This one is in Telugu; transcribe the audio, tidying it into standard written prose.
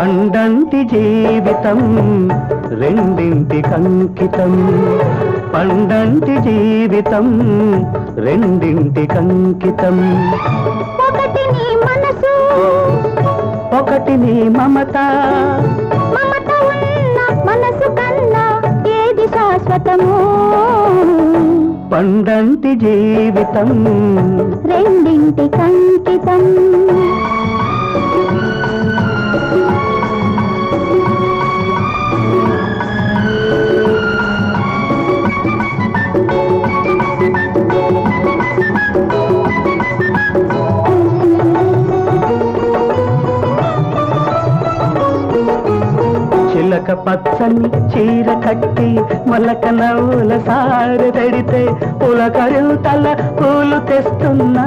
పండంటి జీవితం రెండింటికంకితం పండంటి జీవితం రెండింటికంకితం ఒకటి నీ మనసు ఒకటి నీ మమత మమత ఉన్న మనసు కన్నా ఏది శాశ్వతము పండంటి జీవితం రెండింటికంకితం చిలక పచ్చని చీర కట్టి మలక నవ్వుల సారె తడితే పులకరు తల పూలు తెస్తున్నా